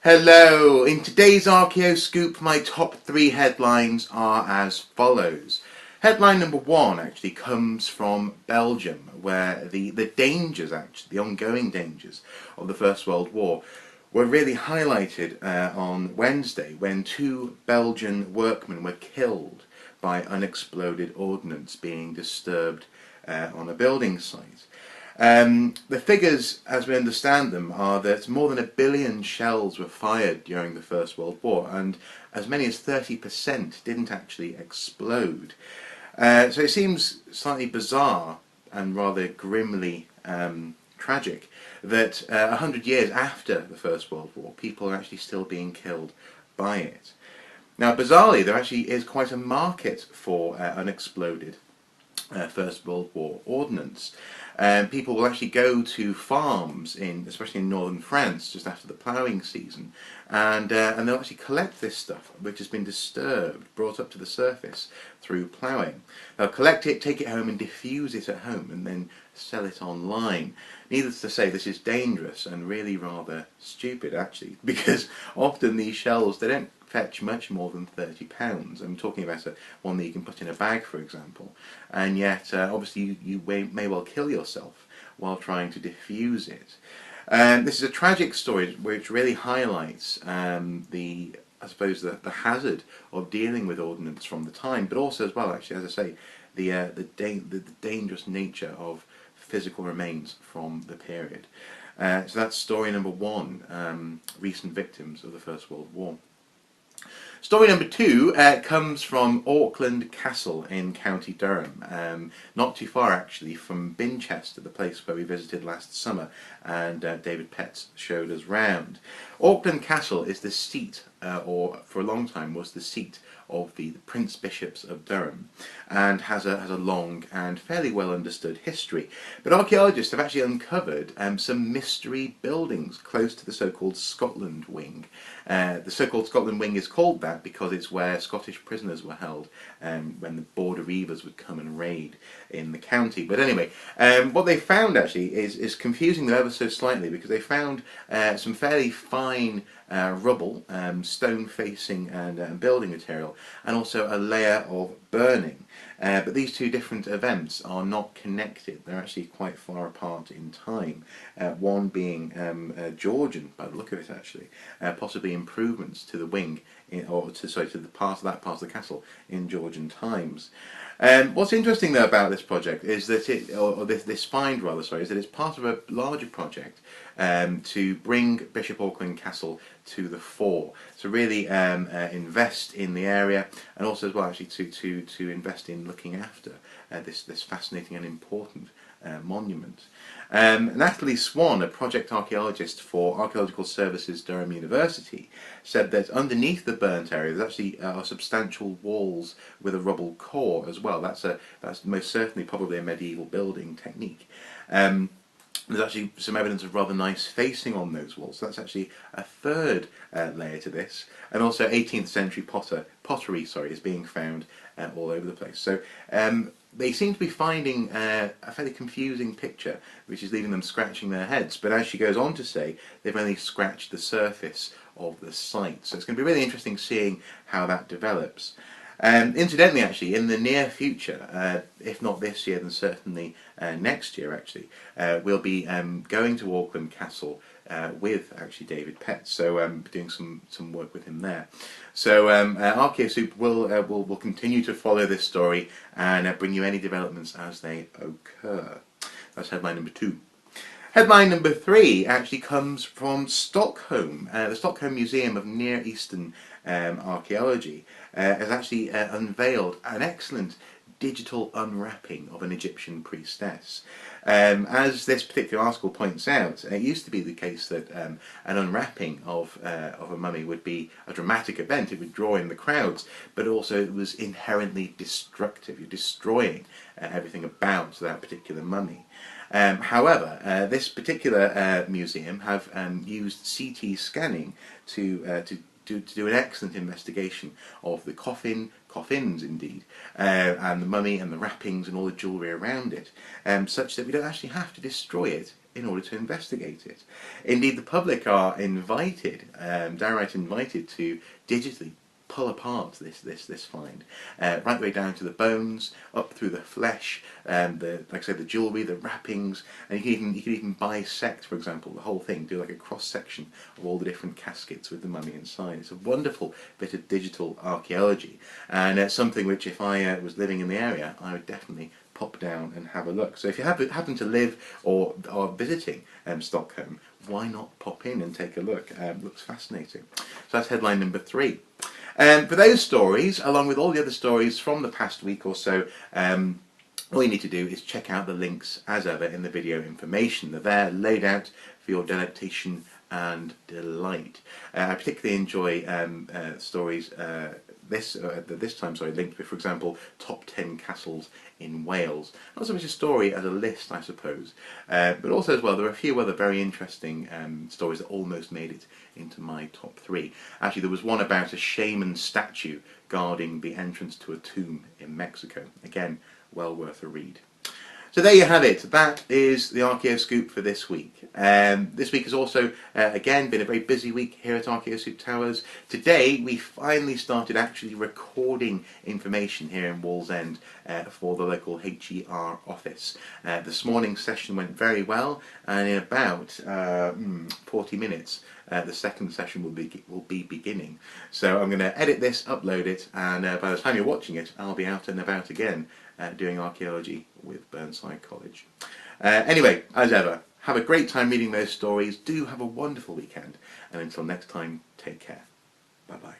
Hello! In today's Archaeoscoop, my top 3 headlines are as follows. Headline number 1 actually comes from Belgium, where the dangers, the ongoing dangers of the First World War were really highlighted on Wednesday when 2 Belgian workmen were killed by unexploded ordnance being disturbed on a building site. The figures, as we understand them, are that more than 1 billion shells were fired during the First World War, and as many as 30% didn't actually explode. So it seems slightly bizarre and rather grimly tragic that 100 years after the First World War, people are actually still being killed by it. Now, bizarrely, there actually is quite a market for unexploded First World War ordnance. People will actually go to farms, especially in northern France, just after the ploughing season, and they'll actually collect this stuff, which has been disturbed, brought up to the surface through ploughing. They'll collect it, take it home, and diffuse it at home, and then sell it online. Needless to say, this is dangerous and really rather stupid, actually, because often these shells, they don't fetch much more than £30. I'm talking about one that you can put in a bag, for example, and yet obviously you may well kill yourself while trying to diffuse it. This is a tragic story which really highlights the hazard of dealing with ordnance from the time, but also as well, actually, as I say, the dangerous nature of physical remains from the period. So that's story number 1, recent victims of the First World War. Story number 2 comes from Auckland Castle in County Durham, not too far actually from Binchester, the place where we visited last summer, and David Petts showed us round. Auckland Castle is the seat, or for a long time was the seat, of the Prince Bishops of Durham, and has a long and fairly well understood history. But archaeologists have actually uncovered some mystery buildings close to the so-called Scotland Wing. The so-called Scotland Wing is called that because it's where Scottish prisoners were held when the Border Reivers would come and raid in the county. But anyway, what they found actually is confusing them ever so slightly, because they found some fairly fine rubble, stone facing and building material, and also a layer of burning. But these two different events are not connected. They're actually quite far apart in time. One being Georgian, by the look of it, actually, possibly improvements to the wing, to the part of the castle in Georgian times. What's interesting though about this project is that this find rather, is that it's part of a larger project to bring Bishop Auckland Castle to the fore. So really invest in the area, and also as well actually to invest in looking after this fascinating and important monument. Natalie Swan, a project archaeologist for Archaeological Services Durham University, said that underneath the burnt area there's actually are substantial walls with a rubble core as well. That's most certainly probably a medieval building technique. There's actually some evidence of rather nice facing on those walls. So that's actually a third layer to this, and also 18th century pottery is being found all over the place. So they seem to be finding a fairly confusing picture, which is leaving them scratching their heads. But as she goes on to say, they've only scratched the surface of the site. So it's going to be really interesting seeing how that develops. Incidentally, actually, in the near future, if not this year, then certainly next year, actually, we'll be going to Auckland Castle with actually David Petts, so doing some work with him there. So Archaeosoup will continue to follow this story and bring you any developments as they occur. That's headline number 2. Headline number 3 actually comes from Stockholm. The Stockholm Museum of Near Eastern Archaeology has actually unveiled an excellent digital unwrapping of an Egyptian priestess. As this particular article points out, it used to be the case that an unwrapping of a mummy would be a dramatic event. It would draw in the crowds, but also it was inherently destructive. You're destroying everything about that particular mummy. However, this particular museum have used CT scanning to do an excellent investigation of the coffins indeed, and the mummy and the wrappings and all the jewellery around it, such that we don't actually have to destroy it in order to investigate it. Indeed, the public are invited, downright invited, to digitally pull apart this find, right the way down to the bones, up through the flesh, like I said, the jewellery, the wrappings, and you can even bisect, for example, the whole thing, do like a cross section of all the different caskets with the mummy inside. It's a wonderful bit of digital archaeology, and something which, if I was living in the area, I would definitely pop down and have a look. So if you happen to live or are visiting Stockholm, why not pop in and take a look? Looks fascinating. So that's headline number 3. For those stories, along with all the other stories from the past week or so, all you need to do is check out the links, as ever, in the video information. They're there, laid out for your delectation and delight. I particularly enjoy stories this time linked with, for example, top 10 castles in Wales. Not so much a story as a list, I suppose, but also as well there are a few other very interesting stories that almost made it into my top 3. Actually, there was one about a shaman statue guarding the entrance to a tomb in Mexico. Again, well worth a read. So there you have it. That is the Archaeoscoop for this week. This week has also, again, been a very busy week here at Archaeoscoop Towers. Today, we finally started actually recording information here in Wallsend for the local HER office. This morning's session went very well, and in about 40 minutes, the second session will be beginning. So I'm going to edit this, upload it, and by the time you're watching it, I'll be out and about again doing archaeology with Burnside College. Anyway, as ever, have a great time reading those stories. Do have a wonderful weekend, and until next time, take care. Bye bye.